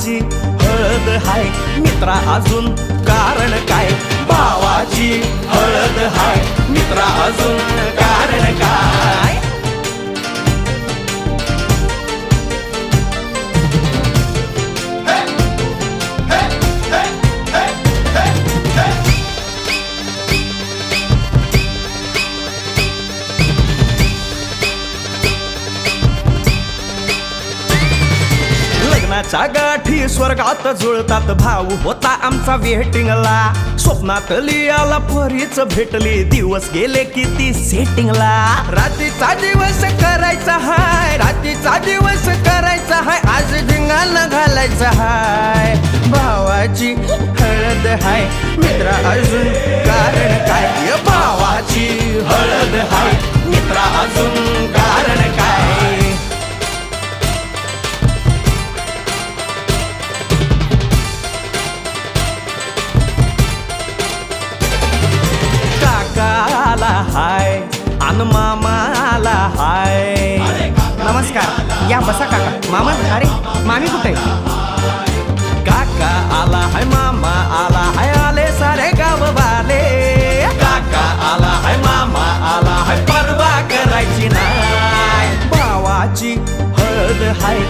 भावाची हळद हाय मित्रा अजून कारण काय भावाची हळद हाय मित्रा अजून कारण काय लग्नाच्या गाठी स्वर्गात जुळतात भाऊ होता आमचा वेटिंगला स्वप्नात लियाला परीच भेटली दिवस गेले किती सेटिंगला रात्रीचा दिवस करायचा हाय रात्रीचा दिवस करायचा हाय आज धिंगाणा घालायचा हाय भावाची हळद हाय मित्रा अजून कारण काय भावाची हळद हाय मित्रा अजून कारण काय काकाला हाय अन मामाला हाय नमस्कार या बसा काका मामा अरे मामी कुठे काका आला हाय मामा आला हाय आले सारे गाव वाले काका आला हाय मामा आला हाय परवा करायची नाही भावाची हळद हाय